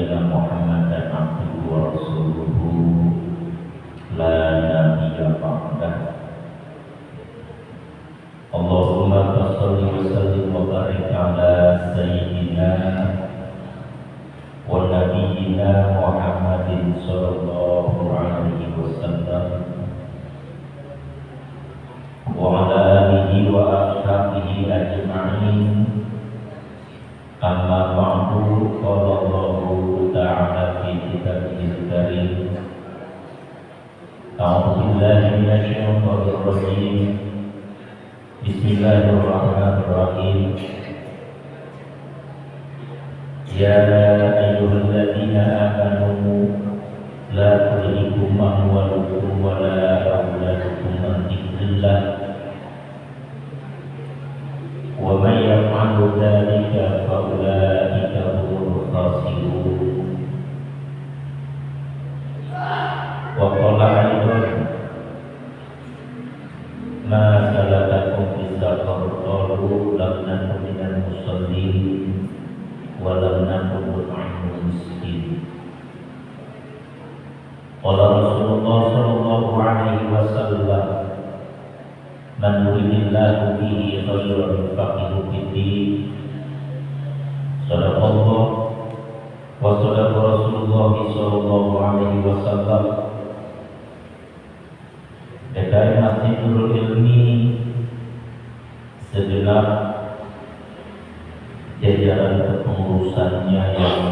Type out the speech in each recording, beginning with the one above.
نبينا محمدا عبده ورسوله لا نبي بعده. اللهم صل وسلم وبارك على سيدنا ونبينا محمد صلى الله عليه وسلم وعلى آله وأصحابه أجمعين. أما بعد، قال الله تعالى في كتابه الكريم: أعوذ بالله من الشيطان الرجيم. بسم الله الرحمن الرحيم. يا أيها الذين آمنوا لا تلهكم أموالكم ولا أولادكم عن ذكر الله ومن يفعل ذلك فأولئك هم الخاسرون. وقال أيضا: ما سلككم في سقر؟ قالوا لم نكن من المصلين ولم نكن نطعم المسكين. قال رسول الله صلى الله عليه وسلم: من يريد الله به خيرا يفقهه في الدين. صدق الله وصدق رسول الله صلى الله عليه وسلم. Dari Masjid Nurul Ilmi segenap jajaran kepengurusannya yang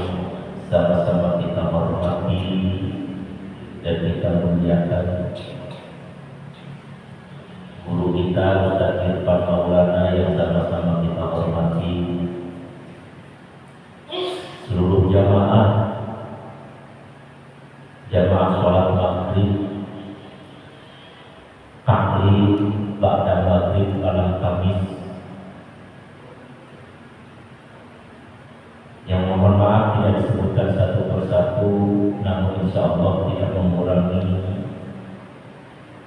sama-sama kita hormati dan kita muliakan, guru kita Ustaz Irfan Maulana yang sama-sama kita hormati, seluruh jamaah sholat maghrib, taklim ba'da maghrib malam Kamis, yang mohon maaf tidak disebutkan satu persatu, namun insya Allah tidak mengurangi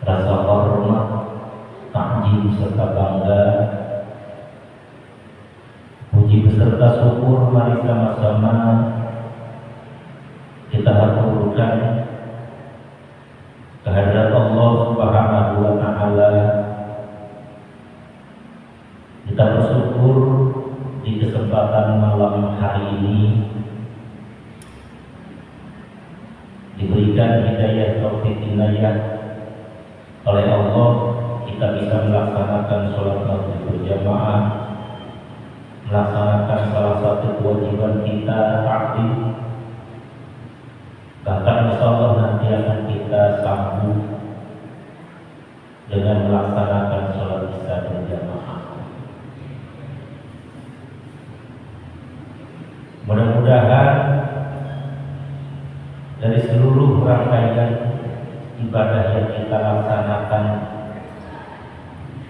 rasa hormat, takjub serta bangga, puji beserta syukur. Mari sama-sama kita haturkan kehadirat Allah Subhanahu wa Ta'ala. Kita bersyukur di kesempatan malam hari ini diberikan hidayah taufik inayah oleh Allah, kita bisa melaksanakan sholat maghrib berjamaah, melaksanakan salah satu kewajiban kita, taklim. Bahkan insyaallah nanti akan kita sambung dengan melaksanakan sholat isya berjamaah. Mudah-mudahan dari seluruh rangkaian ibadah yang kita laksanakan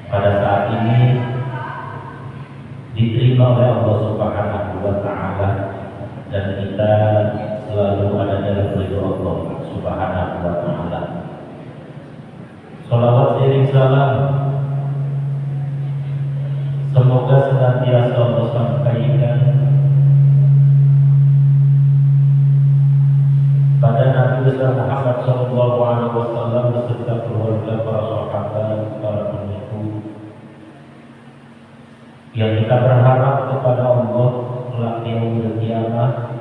pada saat ini diterima oleh Allah Subhanahu wa Ta'ala, dan kita selalu ada dalam ridho Allah Subhanahu wa Ta'ala. Sholawat seiring salam semoga senantiasa Allah sampaikan pada Nabi besar Muhammad sallallahu alaihi wasallam beserta keluarga, para sahabat, para pengikut, yang kita berharap kepada Allah kelak yaumul qiyamah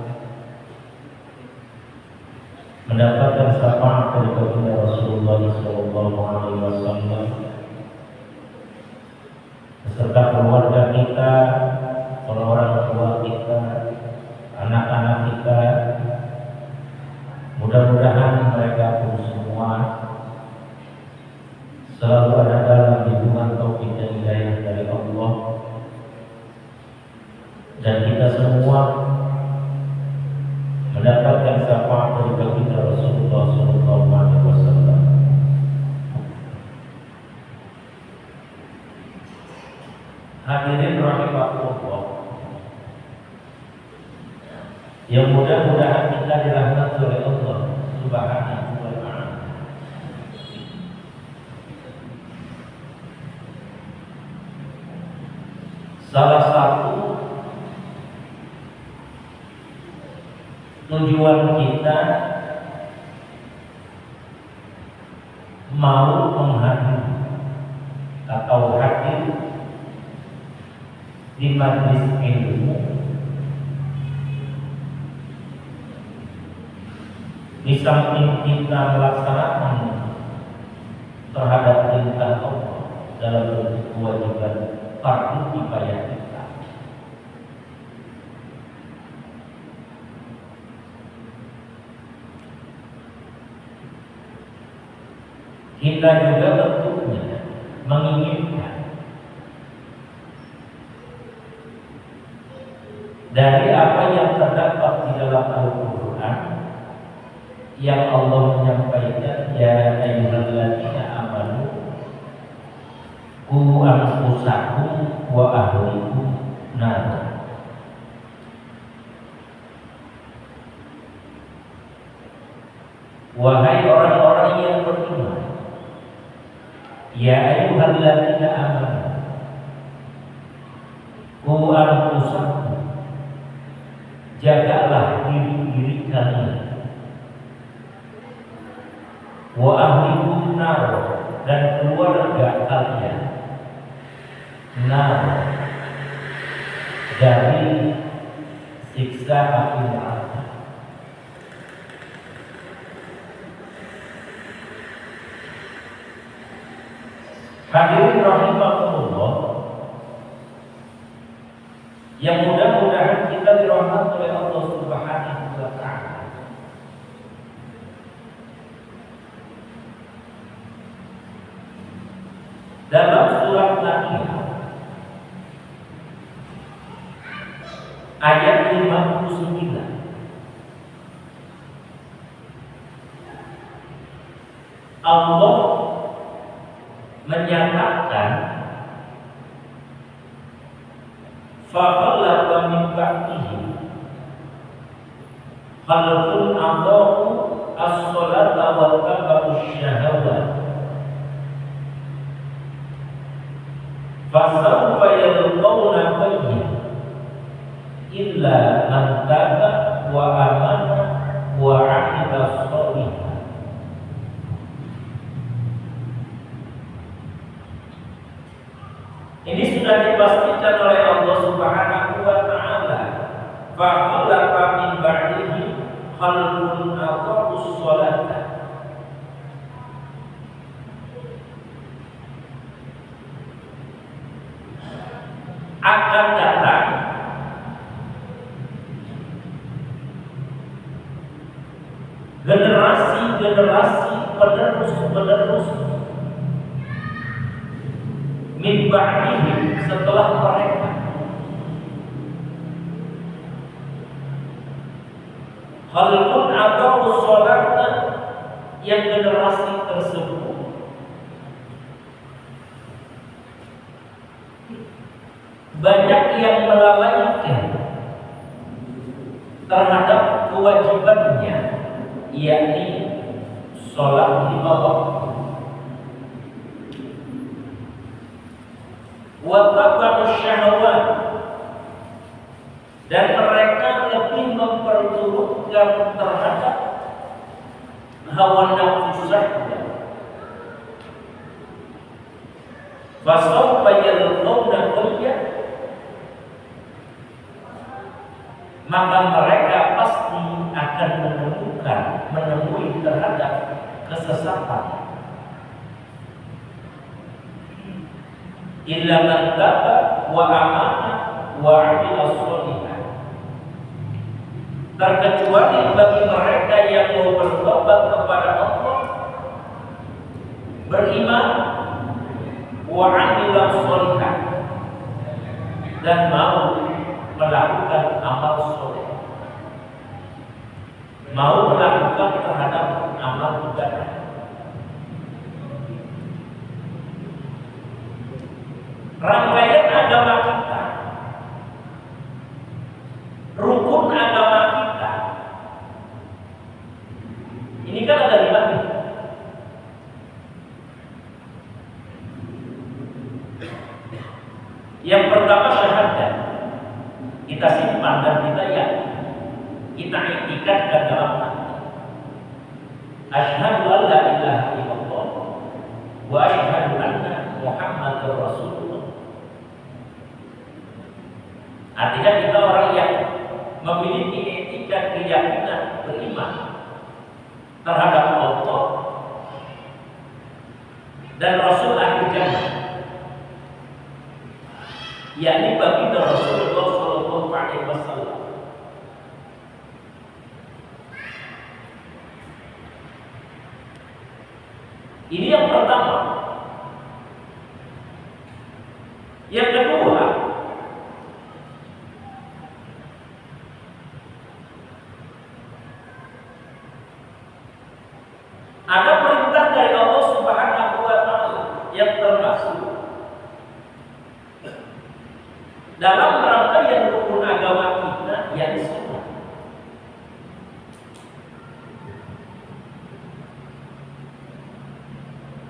mendapatkan syafaat dari baginda Rasulullah sallallahu alaihi wasallam beserta keluarga kita, orang-orang tua kita, anak-anak kita. Mudah-mudahan mereka pun semua selalu ada dalam lindungan taufik dan hidayah dari Allah, dan kita semua mendapatkan syafaat dari baginda Rasulullah sallallahu alaihi wasallam. Hadirin rahimakumullah, yang mudah-mudahan kita dirahmati oleh Allah Subhanahu wa Ta'ala. Salah satu tujuan kita mau menghadiri atau hadir di majelis ilmu, di samping kita melaksanakan terhadap perintah Allah dalam bentuk kewajiban fardu kifayah kita, kita juga tentunya menginginkan dari apa yang terdapat di dalam Al-Quran yang Allah menyampaikan, ya ayyuhalladzina amanu qu anfusakum wa ahlikum nar. Wahai orang-orang yang beriman, ya ayyuhalladzina amanu qu anfusakum, jagalah diri-diri kalian, wa ahlikum nar, dan keluarga kalian nar, dari siksa api neraka. Hadirin rahimakumullah, yang mudah-mudahan kita dirahmati oleh Allah Subhanahu wa ta'ala. Dalam surat Nahl ayat 59, Allah menyatakan, فَخَلَفَ مِنْ بَعْدِهِمْ خَلْفٌ أَضَاعُوا الصَّلَاةَ وَاتَّبَعُوا الشَّهَوَاتِ فَسَوْفَ يَلْقَوْنَ غَيًّا إِلَّا مَنْ تَابَ وَآمَنَ وَعَمِلَ صَالِحًا. Ini sudah dipastikan oleh Allah Subhanahu wa ta'ala, فَخَلَفَ مِنْ بَعْدِهِمْ خَلْفٌ أَضَاعُوا الصَّلَاةَ. Akan datang generasi-generasi penerus min ba'dihim, setelah mereka, khalqun adaa'u sholata, yang generasi tersebut banyak yang melalaikan terhadap kewajibannya, yakni sholat lima waktu, wa tabaa'u syahawat, dan mereka lebih memperturutkan terhadap hawa nafsu saja. Fasawfa yalqawna ghayya, maka mereka pasti akan menemui terhadap kesesatan. Illa man taba wa amana wa 'amila sholihan, terkecuali bagi mereka yang mau bertobat kepada Allah, beriman, wa 'amila sholihan, dan mau melakukan amal soleh, mau melakukan terhadap amal ibadah. Rangkaian agama kita, rukun agama kita, ini kan ada 5. Yang pertama syahadat, kita simpan dan kita yakin kita iktikadkan dalam hati. Asyhadu an la ilaha illallah wa asyhadu anna Muhammadar Rasulullah. Artinya kita orang yang memiliki etika keyakinan beriman terhadap Allah dan Rasul akhir zaman, yakni baginda Rasulullah Shallallahu Alaihi Wasallam. Ini yang pertama. Yang kedua, ada perintah dari Allah Subhanahu wa Ta'ala yang termasuk dalam rangkaian rukun agama kita, yang sholat.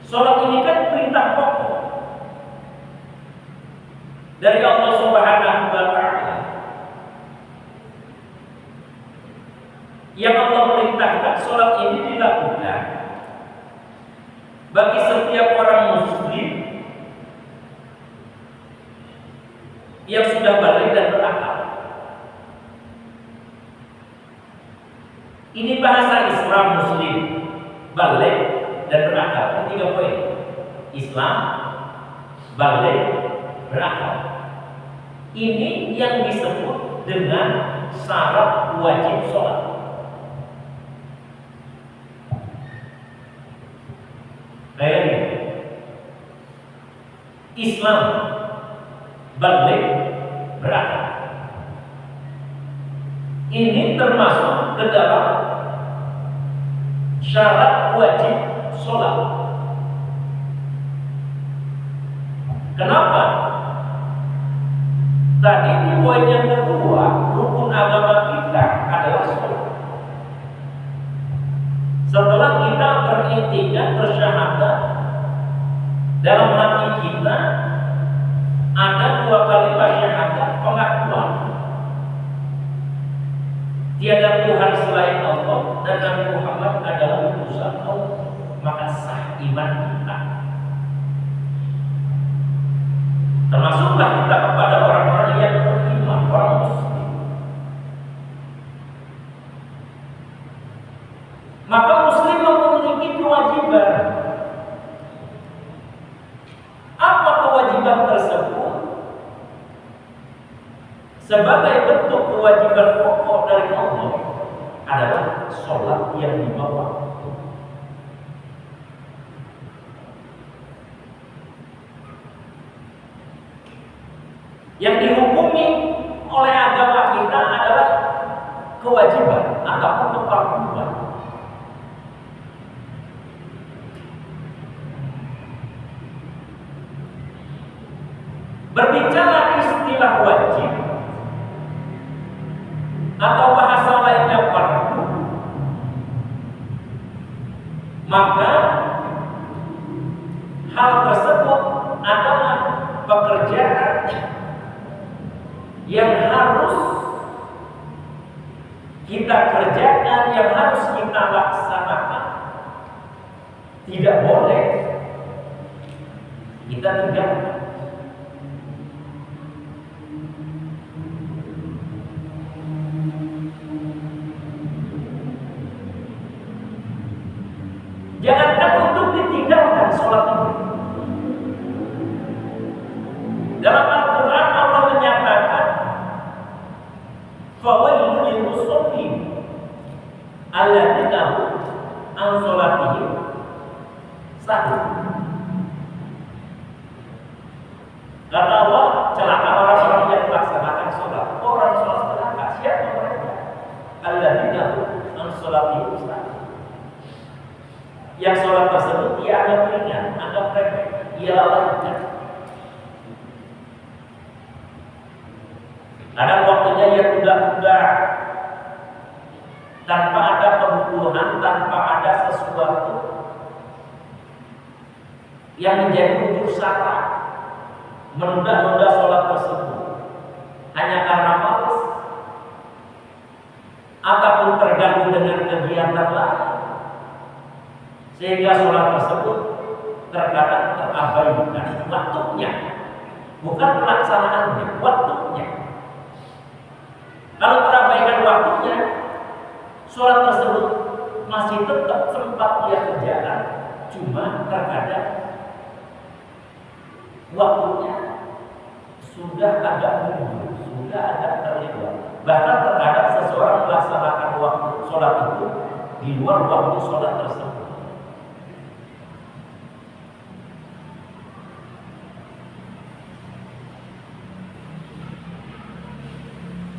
Sholat ini kan perintah pokok dari Allah Subhanahu wa Ta'ala yang Allah perintahkan sholat ini dilakukan bagi setiap orang muslim yang sudah balik dan berakal. Ini bahasa Islam muslim, balik dan berakal. Ada 3 poin. Islam, balik, berakal. Ini yang disebut dengan syarat wajib sholat. Kayak ini. Islam, balik, berakal. Ini termasuk ke dalam syarat wajib sholat. Kenapa? Tadi di poin yang kedua, rukun agama kita adalah sholat. Setelah kita beriktikad, bersyahadat, dalam hati kita ada 2 kalimat syahadat, pengakuan tiada Tuhan selain Allah dan Nabi Muhammad adalah utusan Allah, maka sah iman kita. Termasuklah kita kepada orang-orang yang beriman, orang muslim. Maka muslim memiliki kewajiban. Apa kewajiban tersebut? Sebagai bentuk kewajiban pokok dari Allah adalah sholat yang dibawa. Yang dihukumi oleh agama kita adalah kewajiban ataupun kefarduan. Berbicara istilah wajib atau bahasa lainnya fardu, maka hal tersebut adalah pekerjaan yang harus kita kerjakan, yang harus kita laksanakan. Tidak boleh kita tinggalkan. Jangankan untuk ditinggalkan sholat ini. Dalam Al-Quran Allah menyatakan, fawailun lil musallin alladzina hum an sholatihim sahun. Kata Allah, celaka orang-orang yang melaksanakan sholat. Orang sholat celaka, siapa mereka? Alladzina hum an sholatihim sahun. Yang sholat tersebut ia anggap ringan, anggap remeh, ia lalaikan. Ada waktunya ia tunda-tunda, tanpa ada kebutuhan, tanpa ada sesuatu yang menjadi unsur syarat menunda-nunda sholat tersebut hanya karena malas atau kegiatan lain, sehingga sholat tersebut terkadang terabaikan waktunya, bukan pelaksanaannya, waktunya. Kalau terabaikan waktunya, sholat tersebut masih tetap sempat dia kerjakan, cuma terkadang waktunya sudah agak mundur, sudah agak terlewat. Bahkan terkadang seseorang melaksanakan waktu sholat itu di luar waktu sholat tersebut.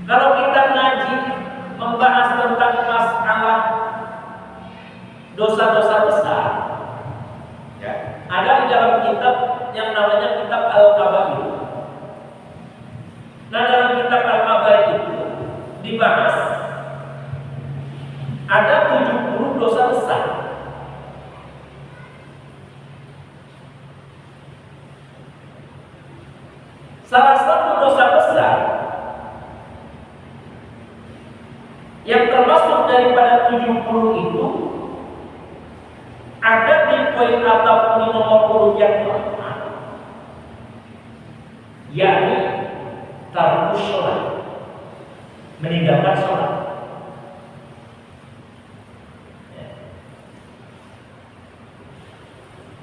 Kalau kita ngaji membahas tentang masalah dosa-dosa besar, ya, ada di dalam kitab yang namanya kitab Al-Kabair. Nah, dalam kitab Al-Kabair itu dibahas ada 70 dosa besar. Salah satu dosa besar yang termasuk daripada 70 itu ada di poin atau di nomor urut yang keempat, yakni tarkus sholat, meninggalkan sholat.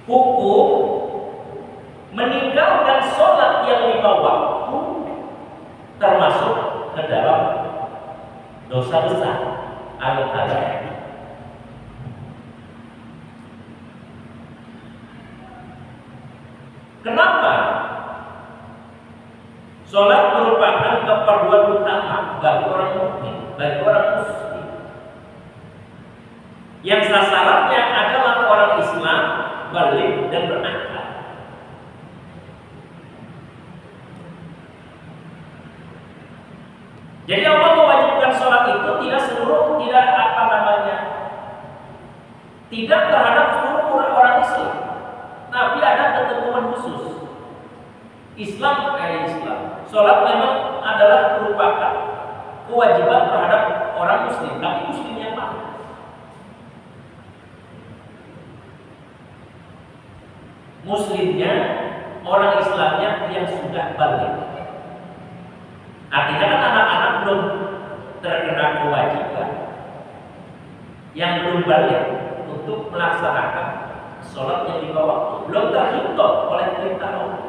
Hukum meninggalkan sholat yang 5 waktu termasuk ke dalam dosa besar al-kabair. Kenapa? Sholat merupakan keperluan utama bagi orang mukmin, bagi orang muslim, yang sasarannya adalah orang Islam balik dan berakal. Jadi Allah mewajibkan sholat itu tidak terhadap seluruh orang Islam, tapi ada ketentuan khusus. Islam. Sholat memang adalah merupakan kewajiban terhadap orang muslim, tapi muslim yang mana? Muslimnya orang Islamnya yang sudah balik. Artinya kan anak-anak belum terkena kewajiban, yang belum balik untuk melaksanakan sholat yang 5 waktu, belum terhitung oleh perintah Allah.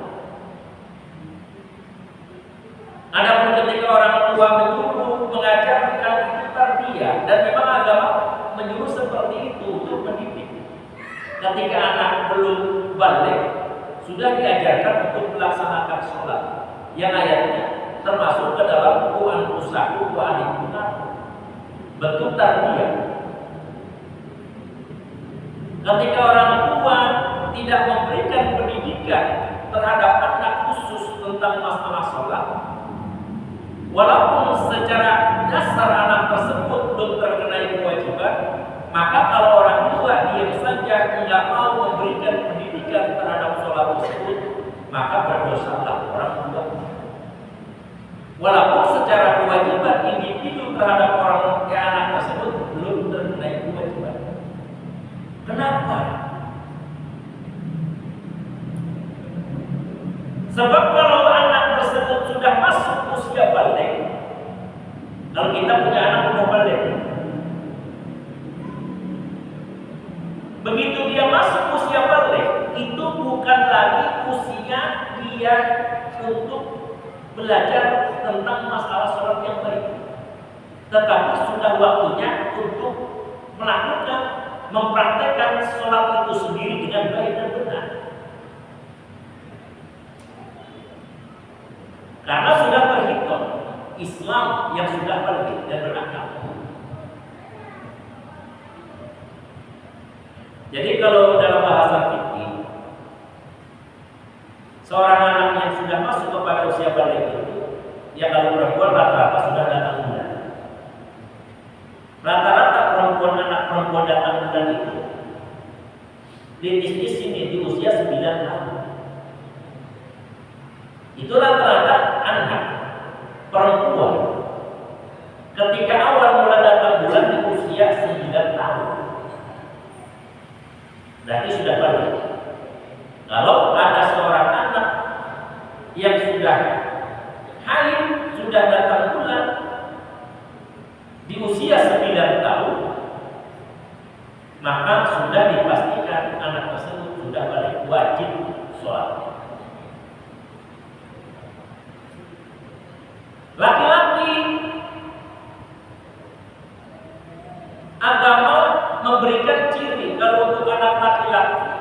Adapun ketika orang tua menyuruh mengajarkan itu tarbiyah, dan memang agama menyuruh seperti itu untuk mendidik. Ketika anak belum balik, sudah diajarkan untuk melaksanakan sholat yang ayatnya termasuk ke dalam anfusakum wa ahlikum, bentuk tarbiyah. Ketika orang tua tidak memberikan pendidikan terhadap anak khusus tentang masalah sholat, walaupun secara dasar anak tersebut belum terkena kewajiban, maka kalau orang tua diam saja tidak mau memberikan pendidikan terhadap sholat tersebut, maka berdosalah orang tua. Walaupun secara kewajiban individu terhadap anak tersebut belum terkena kewajiban. Kenapa? Sebab kalau anak tersebut sudah masuk usia balik, kalau kita punya anak sudah balik, begitu dia masuk usia balik, itu bukan lagi usia dia untuk belajar tentang masalah sholat yang baik, tetapi sudah waktunya untuk mempraktekkan sholat itu sendiri dengan baik dan benar. Karena sudah terhitung Islam yang sudah balik dan berakal. Jadi kalau dalam bahasa fikih, seorang anak yang sudah masuk kepada usia balik itu, ya kalau perempuan rata-rata sudah datang bulan. Rata-rata anak perempuan datang bulan itu di sini di usia 9 tahun. Itu rata-rata anak perempuan ketika awal mula datang bulan di usia 9 sudah haid, sudah datang bulan di usia 9 tahun, maka sudah dipastikan anak tersebut sudah balik, wajib sholat. Laki-laki, agama memberikan ciri kalau untuk anak laki-laki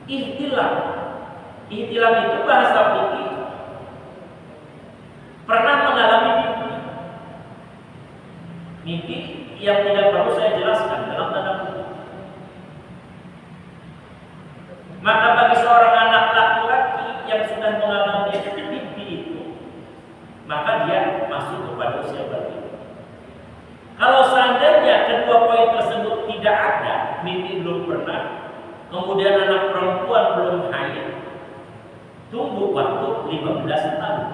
ihtilam. Ihtilam itu bahasa fikih pernah mengalami mimpi yang tidak perlu saya jelaskan dalam tanda kutip. Maka bagi seorang anak laki-laki yang sudah mengalami mimpi itu, maka dia masuk kepada usia balik. Kalau seandainya kedua poin tersebut tidak ada, mimpi belum pernah, kemudian anak perempuan belum haid, tunggu waktu 15 tahun.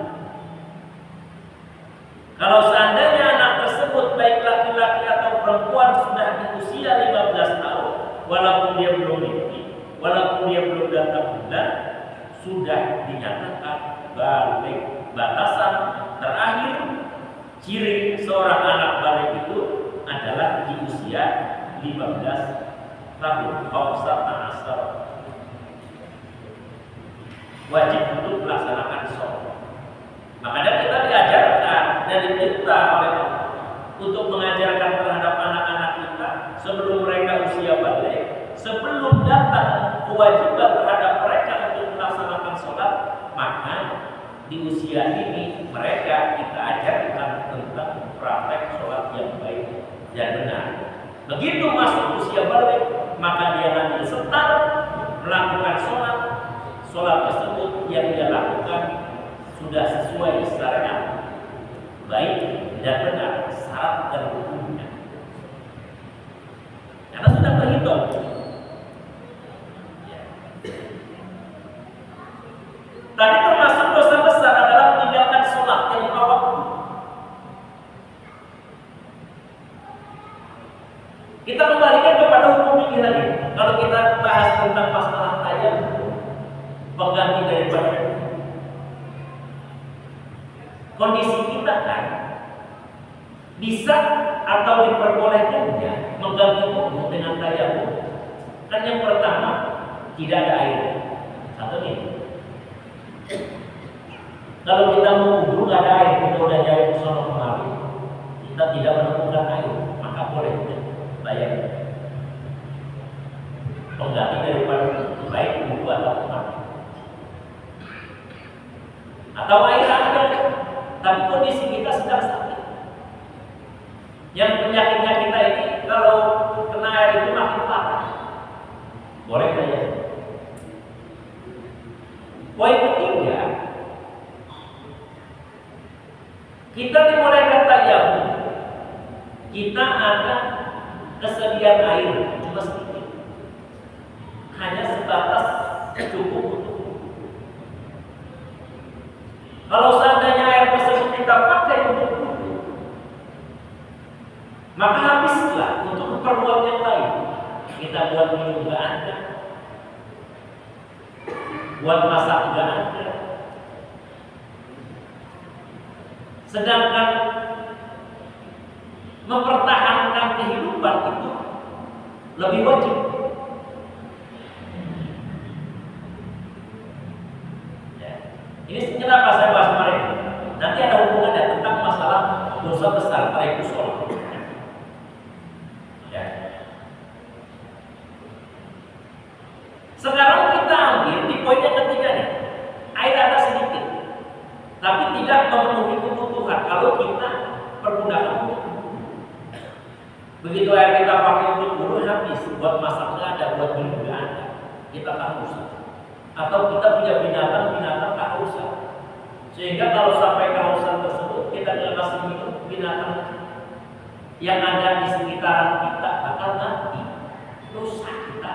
Kalau seandainya anak tersebut baik laki-laki atau perempuan sudah di usia 15 tahun, walaupun dia belum mimpi, walaupun dia belum datang bulan, sudah dinyatakan balik. Batasan terakhir ciri seorang anak balik itu adalah di usia 15 tahun. Wajib untuk melaksanakan sholat. Makanya kita diajarkan dan diminta oleh Allah untuk mengajarkan terhadap anak-anak kita sebelum mereka usia balik, sebelum datang kewajiban terhadap mereka untuk melaksanakan sholat, maka di usia ini mereka kita ajarkan tentang praktek sholat yang baik dan benar. Begitu masuk usia balik, maka dia nanti setar melakukan sholat tersebut yang dia lakukan sudah sesuai syariat, baik dan benar, syarat dan hukumnya. Karena sudah terhitung. Tadi termasuk dosa besar adalah meninggalkan sholat yang lima waktu. Kita kembalikan kepada hukum fikih lagi. Kalau kita bahas tentang masalah tayammum, pengganti daripada kondisi kita kan bisa atau diperbolehkannya mengganti wudu dengan tayammum. Kan yang pertama tidak ada air. Satu nih. Kalau kita mau wudu nggak ada air, kita udah jauh ke sana kemari, kita tidak menemukan air, maka boleh tayammum. Pengganti daripada baik wudu atau mandi. Atau air ada, tapi kondisi kita sedang sakit. Yang penyakitnya kita ini kalau kena air itu makin parah, boleh saja. Poin ketiga, kita dimulaikan tayammum, kita ada kesediaan air cuma sedikit, hanya sebatas cukup untuk. Kalau seandainya air tersebut kita pakai untuk wudu, maka habislah untuk keperluan yang lain. Kita buat minum nggak ada, buat masak nggak ada. Sedangkan mempertahankan kehidupan itu lebih wajib. Ini kenapa saya bahas kemarin? Nanti ada hubungannya tentang masalah dosa besar tarikh sholat. Ya. Sekarang kita ambil di poin yang ketiga nih. Air ada sedikit, tapi tidak memenuhi kebutuhan kalau kita pergunakan wudu. Begitu air kita pakai untuk wudu habis, buat masak nggak ada, buat minum nggak ada, kita kehausan. Atau kita punya binatang kehausan, sehingga kalau sampai kehausan tersebut kita nggak kasih minum, binatang yang ada di sekitaran kita bakal mati, dosa kita.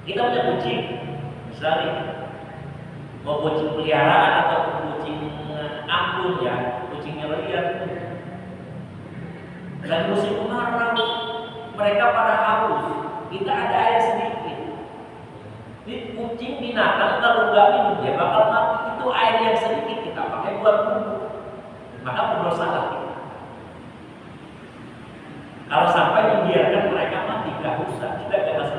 Kita punya kucing, misalnya mau kucing peliharaan atau kucing anggun ya, kucingnya liar. Dan musim kemarau mereka pada haus, kita ada air sedikit. Di kucing binatang kalau nggak minum dia bakal mati. Itu air yang sedikit kita pakai buat minum, maka berdosalah kita. Kalau sampai membiarkan mereka mati kehausan, kita gak rasa.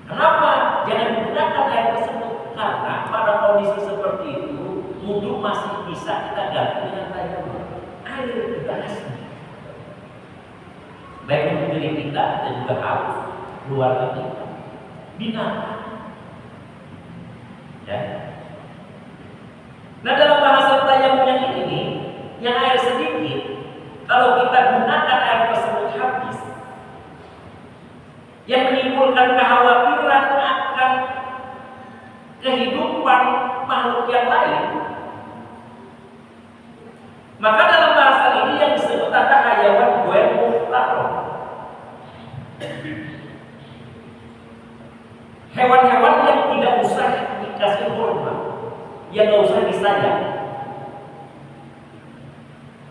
Kenapa? Jangan digunakan air tersebut, karena pada kondisi seperti itu wudu masih bisa kita ganti dengan tayamum. Air juga asli, baik untuk diri kita dan juga haus keluarga kita, binatang. Ya. Nah, dalam bahasa tayamum yang ini, yang air sedikit, kalau kita gunakan air tersebut habis, yang menimbulkan kekhawatiran akan kehidupan makhluk yang lain, maka dalam bahasa ini yang disebut ada hayawan goer muhtaro, hewan-hewan yang tidak usah dikasih hormat, yang nggak usah disayang.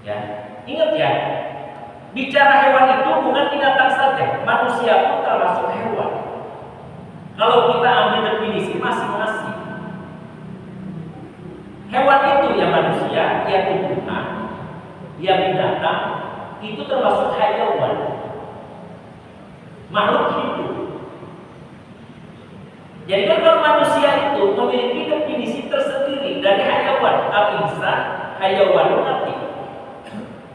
Ya, ingat ya, bicara hewan itu bukan binatang saja, manusia pun termasuk hewan. Kalau kita ambil definisi masing-masing, hewan itu ya manusia, ya tumbuhan, ya binatang, itu termasuk hayawan, makhluk hidup. Jadi kan kalau manusia itu memiliki definisi tersendiri dari hayawan, al-insan, hayawanun natik.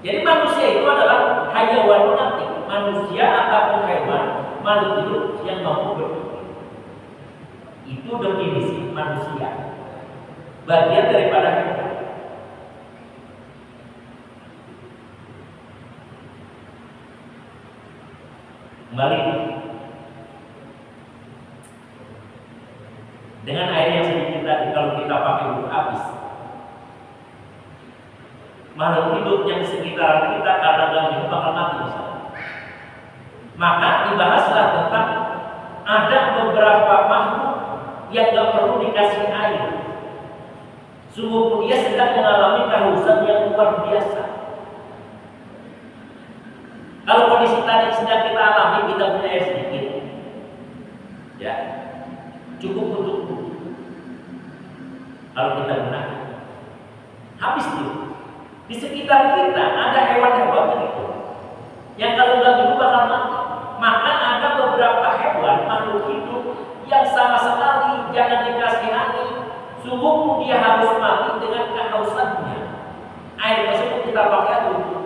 Jadi manusia itu adalah hayawanun natik, manusia ataupun hewan, makhluk hidup yang mampu berpikir. Itu definisi manusia, bagian daripada hewan. Kembali dengan air yang sedikit tadi, kalau kita pakai untuk habis, makhluk hidup yang di sekitar kita karena dalam hidup bakal mati misalnya. Maka dibahaslah tentang ada beberapa makhluk yang gak perlu dikasih air, sungguh dia sedang mengalami kehausan yang luar biasa. Kalau kondisi tadi sedang kita alami, kita punya air sedikit, ya cukup untuk kalau kita gunakan habis itu. Di sekitar kita ada hewan-hewan begitu yang kalau nggak minum bakal mati. Maka ada beberapa hewan makhluk hidup yang sama sekali jangan dikasihani, sungguh dia harus mati dengan kehausannya. Air tersebut kita pakai untuk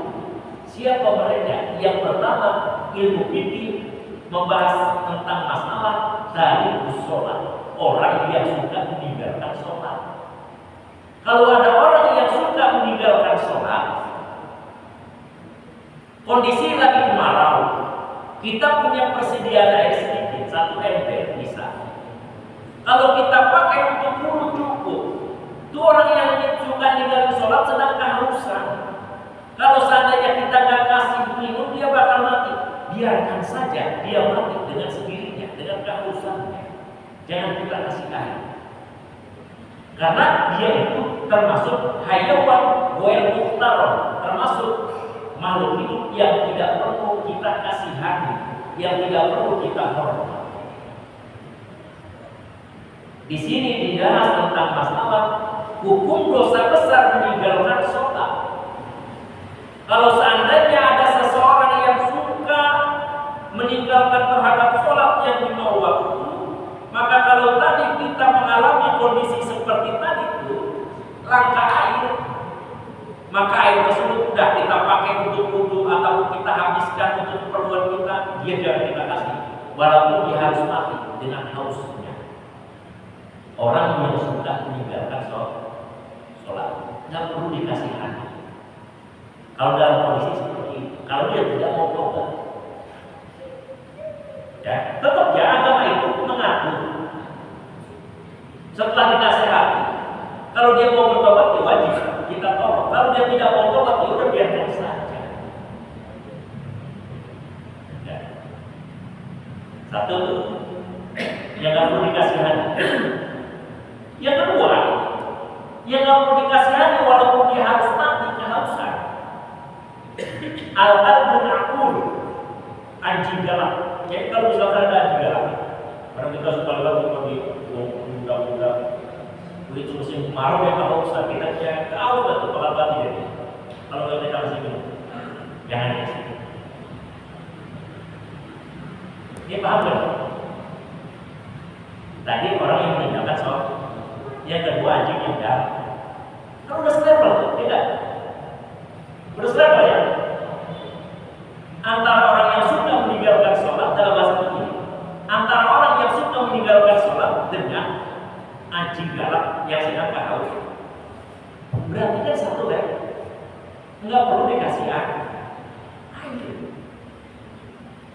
siapa mereka yang pertama ilmu fikih membahas tentang masalah dari sholat, orang yang suka meninggalkan sholat. Kalau ada orang yang suka meninggalkan sholat, kondisi lagi kemarau, kita punya persediaan air sedikit, 1 ember bisa. Kalau kita pakai untuk wudu cukup, itu orang yang suka meninggalkan sholat sedang kehausan. Kalau seandainya kita gak kasih minum, dia bakal mati. Biarkan saja dia mati dengan sendirinya, dengan kehausannya. Jangan kita kasih air, karena dia itu termasuk hayawan goer muhtaro, termasuk makhluk hidup yang tidak perlu kita kasihani, yang tidak perlu kita hormat. Di sini dibahas tentang masalah hukum dosa besar meninggalkan sholat. Kalau seandainya ada seseorang yang suka meninggalkan terhadap sholat yang lima waktu, maka kalau tadi kita mengalami kondisi seperti tadi itu, langka air, maka air tersebut sudah kita pakai untuk wudu atau kita habiskan untuk keperluan kita, dia jangan kita kasih, walaupun dia harus mati dengan hausnya. Orang yang suka meninggalkan sholat nggak perlu dikasihani. Kalau dalam kondisi seperti itu, kalau dia tidak mau tobat, ya tetap ya agama itu mengatur. Setelah dinasehati, kalau dia mau bertobat ya wajib kita tolong. Kalau dia tidak mau tobat ya udah biarkan saja. Ya. Satu yang nggak perlu dikasihani. Yang kedua, yang nggak perlu dikasihani walaupun dia harus mati kehausan. Al-qalbun aqul, anjing galak. Jadi kalau misalkan ada juga, karena kita suka lihat kalau di undang-undang itu musim kemarau ya kalau sakit aja, tahu nggak tuh bakal banjir ya. Kalau nggak kita kasih minum, jangan ya. Ini paham nggak? Tadi orang yang meninggalkan sholat, yang kedua anjing yang dah. Kan udah selevel tuh, tidak? Udah selevel ya? Antara orang yang suka meninggalkan sholat dalam bahasa ini, antara orang yang suka meninggalkan sholat dengan anjing galak yang sedang haus. Berarti kan satu ya, nggak perlu dikasih air.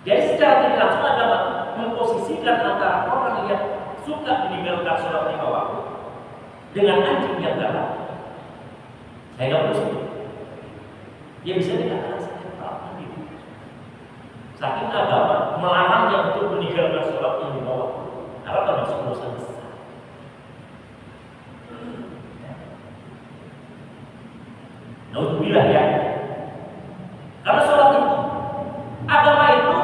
Jadi secara tidak langsung agama memposisikan antara orang yang suka meninggalkan sholat lima waktu dengan anjing yang galak. Saya nggak perlu sebut. Dia bisa dikatakan saking agama melarangnya untuk meninggalkan sholat yang lima waktu karena termasuk dosa besar. Naudzubillah ya. Karena sholat itu, agama itu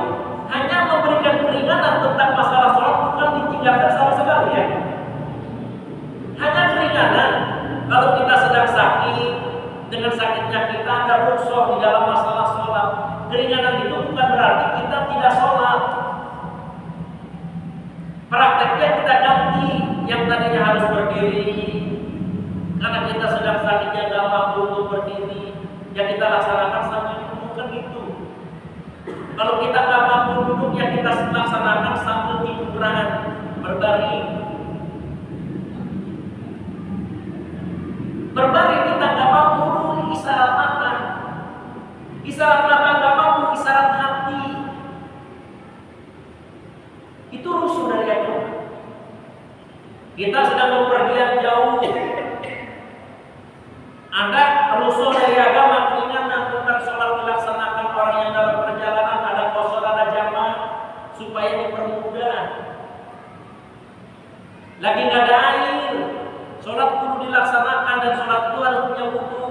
hanya memberikan keringanan tentang masalah sholat, bukan ditinggalkan sama sekali ya. Hanya keringanan. Kalau kita sedang sakit, dengan sakitnya kita ada rukhsah di dalam masalah sholat. Keringanan itu bukan berarti kita tidak sholat. Prakteknya kita ganti, yang tadinya harus berdiri karena kita sedang sakitnya nggak mampu untuk berdiri, yang kita laksanakan sambil duduk kan gitu. Kalau kita nggak mampu duduk, yang kita laksanakan sambil tiduran berbaring. Berbaring kita nggak mampu duduk, isyarat mata, isyarat mata nggak mampu, isyarat hati. Itu rusuh dari agama. Kita sedang bepergian jauh. Ada rusuh dari agama, keringanan tentang sholat dilaksanakan orang yang dalam perjalanan, ada qasar, ada jamaah supaya dipermudah. Lagi nggak ada air, sholat kudu dilaksanakan dan sholat itu harus punya wudu,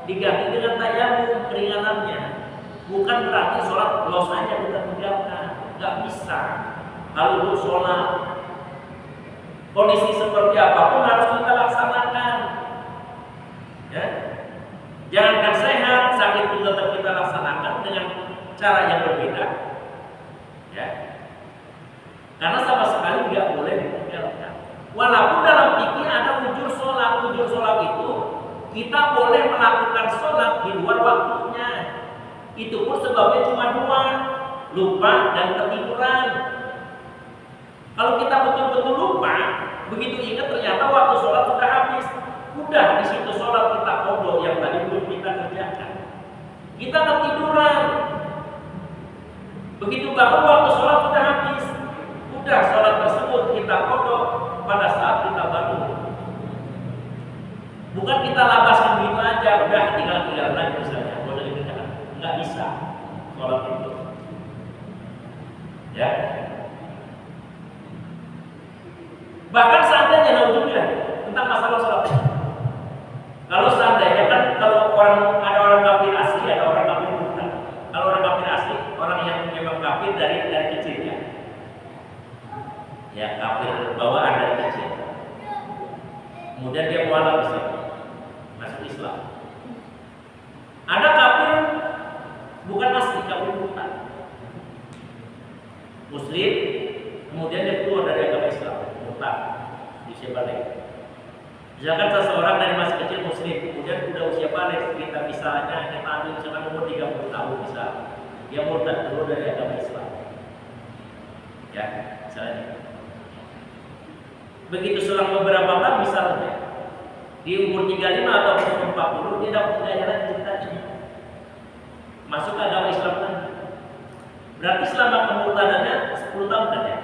diganti dengan tayamum keringanannya. Bukan berarti sholat los aja kita tinggalkan, nggak bisa. Kalau untuk sholat kondisi seperti apapun harus kita laksanakan. Ya. Jangankan sehat, sakit pun tetap kita laksanakan dengan cara yang berbeda. Ya. Karena sama sekali nggak boleh ditinggalkan. Walaupun dalam fikih ada ujur sholat itu kita boleh melakukan sholat di luar waktunya. Itu pun sebabnya cuma dua, lupa dan ketiduran. Kalau kita betul-betul lupa, begitu ingat ternyata waktu sholat sudah habis. Udah di situ sholat kita qadha yang tadi belum kita kerjakan. Kita ketiduran. Begitu bangun waktu sholat sudah habis. Udah sholat tersebut kita qadha pada saat kita bangun. Bukan kita labaskan begitu aja, udah tinggal lagi misalnya, boleh dikerjakan. Nggak bisa sholat itu. Ya. Bahkan seandainya naudzubillah tentang masalah sholat. Kalau seandainya kan kalau ada orang kafir asli, ada orang kafir murtad. Kalau orang kafir asli, orang yang memang kafir dari kecilnya. Ya kafir bawaan dari kecil. Kemudian dia mualaf masuk Islam. Ada kafir bukan asli, kafir murtad. Muslim, kemudian dia keluar dari agama Islam, murtad, usia balik. Misalkan seseorang dari masih kecil muslim, kemudian sudah usia balik, kita misalnya kita ambil misalkan umur 30 tahun bisa, dia murtad keluar dari agama Islam. Ya, misalnya. Begitu selang beberapa tahun misalnya, di umur 35 atau umur 40 dia dapat hidayah lagi ceritanya. Masuk agama Islam lagi. Berarti selama kemurtadannya 10 tahun kan ya?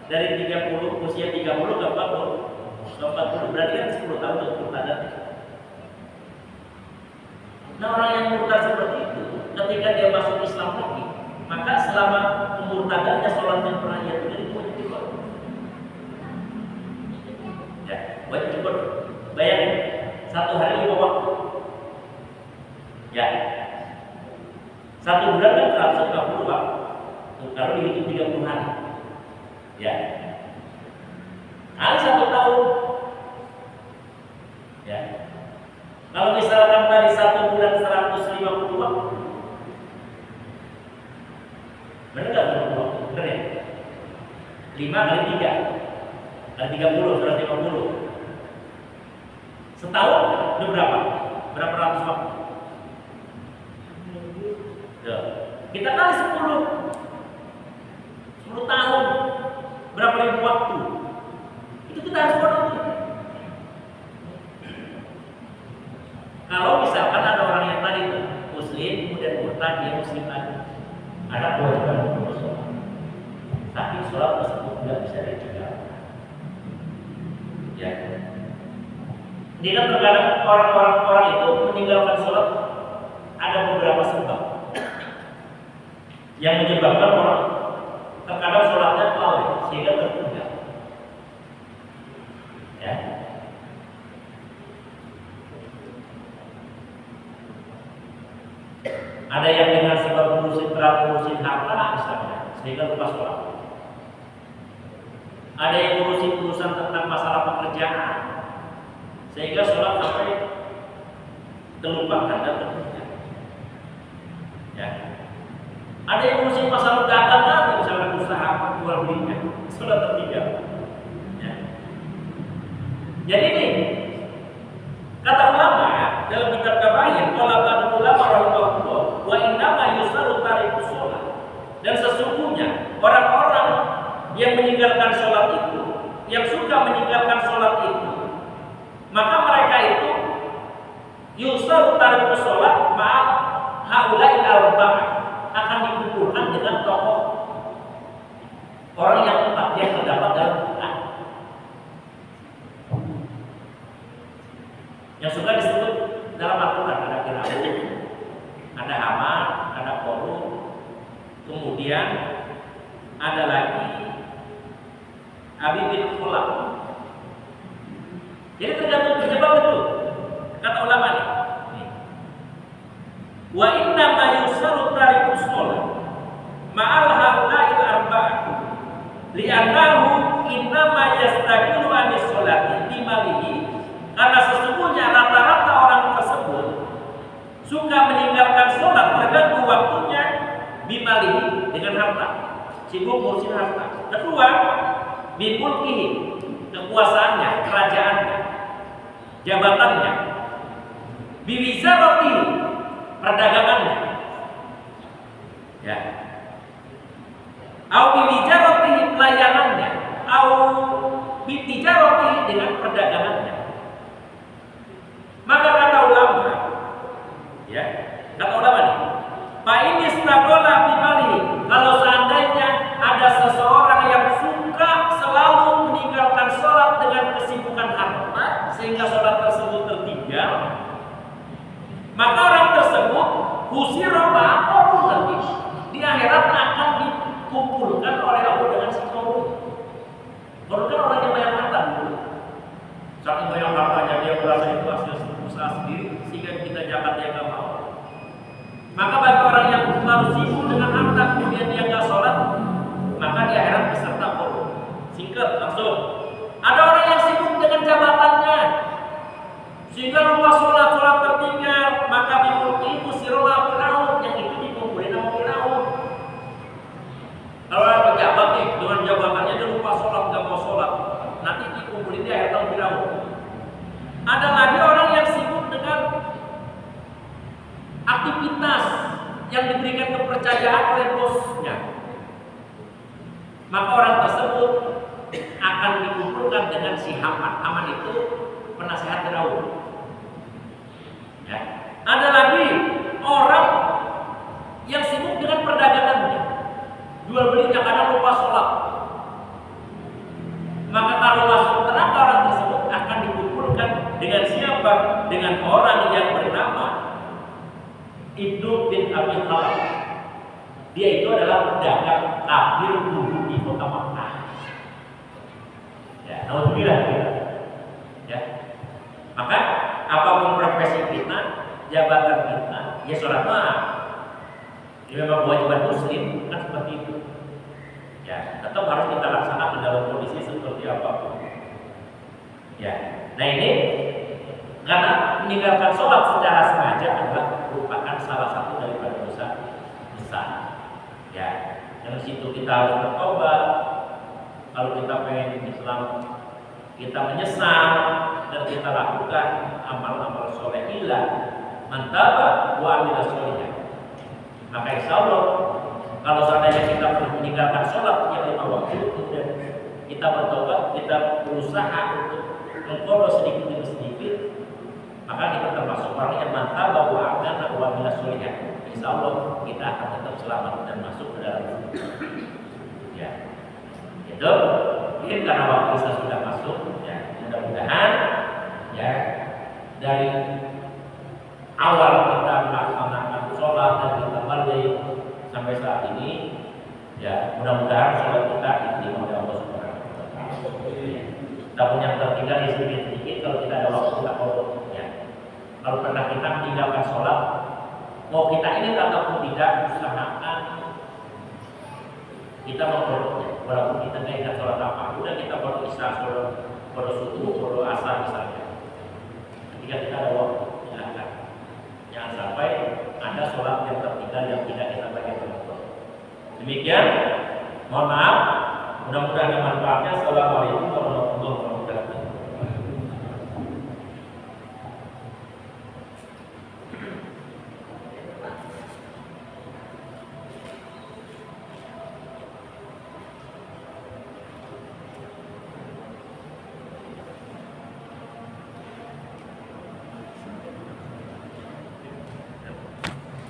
Dari 30, usia 30 ke 40. 40 berarti kan 10 tahun untuk murtad. Nah orang yang murtad seperti itu, ketika dia masuk Islam lagi, maka selama kemurtadannya sholat yang pernah ia tunaikan itu wajib juga. Ya, wajib juga. Bayangin, 1 hari 5 waktu. Ya, 1 bulan kan 140 waktu. kalau dihitung 30 hari. Ya. Kali 1 tahun. Ya. Kalau misalkan tadi 1 bulan 150 waktu. Benar enggak 150 waktu? Benar ya? 5 kali 3. Kali 30, 150. Setahun itu berapa? Berapa ratus waktu? Ya. Kita kali 10 tahun, berapa ribu waktu? Itu kita harus penuhi. Kalau misalkan ada orang yang tadi itu muslim, kemudian murtad, dia muslim lagi, ada kewajiban untuk sholat. Tapi sholat tersebut tidak bisa ditinggalkan. Ya. Ini kan terkadang orang itu meninggalkan sholat ada beberapa sebab yang menyebabkan orang terkadang sholatnya lalai sehingga tertinggal. Ya. Ada yang dengan sebab ngurusin harta misalnya sehingga lupa sholat. Ada yang ngurusin urusan tentang masalah pekerjaan sehingga sholat sampai terlupakan dan tertinggal. Ya. Ada yang ngurusin masalah dagangan, misalnya usaha jual belinya, sholat tertinggal. Ya. Jadi ini kata ulama dalam kitab Kabair, qala ba'd ulama rahimahullah, wa innama yusallu tariqus shalah. Dan sesungguhnya orang-orang yang meninggalkan sholat itu, yang suka meninggalkan sholat itu, maka mereka itu yusallu tariqus shalah ma'a haula'il arba'ah, akan dikumpulkan dengan tokoh orang yang empat yang terdapat dalam Quran, yang suka disebut dalam Al-Quran. Ada Firaun, ada Haman, ada Qarun, kemudian ada lagi Abi bin Khulaf. Jadi tergantung terjebak itu kata ulama nih. Wa inna ma yusaru tariqus shalah ma'al haula'il arba'ah li'annahu inna ma yastaqilu anis sholati bimalihi, karena sesungguhnya rata-rata orang tersebut suka meninggalkan sholat tergantung waktunya bimalihi, dengan harta, sibuk ngurusin harta. Kedua, bimulkihi, kekuasaannya, kerajaannya, jabatannya, biwizarati, perdagangannya, ya, au biwijaratihi, pelayanannya, au bitijaratihi, dengan perdagangannya. Maka kata ulama, ya, kata ulama nih, fa in istaghala bimalihi, kalau seandainya ada seseorang yang suka selalu meninggalkan sholat dengan kesibukan harta sehingga sholat tersebut tertinggal, maka orang tersebut husira ma'aqarun, nanti di akhirat akan dikumpulkan oleh Allah dengan si Qarun. Qarun kan orang yang banyak harta dulu. Saking banyak hartanya dia merasa itu hasil usaha sendiri sehingga kita zakat dia nggak mau. Maka bagi orang yang selalu sibuk dengan harta kemudian dia nggak sholat, maka di akhirat beserta Qarun. Singkat langsung. Ada orang yang sibuk dengan jabatannya sehingga lupa sholat tertinggal, maka bimulki husira Firaun, yang itu dikumpulin sama Firaun. Kalau ada pejabat nih dengan jabatannya dia lupa sholat, nggak mau sholat, nanti dikumpulin di akhirat Firaun. Ada lagi orang yang sibuk dengan aktivitas yang diberikan kepercayaan oleh bosnya, maka orang tersebut akan dikumpulkan dengan si Haman. Haman itu penasehat Firaun. Ya. Ada lagi orang yang sibuk dengan perdagangannya, jual belinya, kadang lupa sholat. Maka kalau masuk neraka orang tersebut akan dikumpulkan dengan siapa? Dengan orang yang bernama Ibnu bin Abi Khalaf. Dia itu adalah pedagang kafir dulu di kota Makkah. Ya, alhamdulillah. Ya. Maka apapun profesi kita, jabatan kita, ya sholat mah. Ini memang kewajiban muslim, kan seperti itu. Ya, tetap harus kita laksanakan dalam kondisi seperti apapun. Ya, nah ini karena meninggalkan sholat secara sengaja adalah merupakan salah satu daripada dosa besar. Ya, dari situ kita harus bertobat. Kalau kita pengen Islam, kita menyesal dan kita lakukan amal-amal soleh ila mantaba wa amila soleh. Maka insya Allah kalau seandainya kita meninggalkan sholat yang 5 waktu, kemudian kita bertobat, kita berusaha untuk mengkodok sedikit demi sedikit, maka kita termasuk orang yang mantaba wa amila soleh. Insya Allah kita akan tetap selamat dan masuk ke dalam ya. Itu mungkin karena waktu saya sudah masuk ya, mudah-mudahan ya dari awal kita melaksanakan sholat dan kita balik sampai saat ini ya, mudah-mudahan sholat kita diterima oleh Allah Subhanahu wa taala. Kita punya tertinggal di sedikit-sedikit kalau kita ada waktu kita kodok ya. Kalau pernah kita meninggalkan sholat, mau kita ini ataupun tidak, usahakan kita mengkodoknya. Walaupun kita nggak ingat sholat apa, udah kita kodok isya, kodok subuh, kodok asar misalnya. Ketika kita ada waktu, silakan. Jangan sampai ada sholat yang tertinggal yang tidak kita bagian tertentu. Demikian, mohon maaf. Mudah-mudahan ada manfaatnya. Assalamualaikum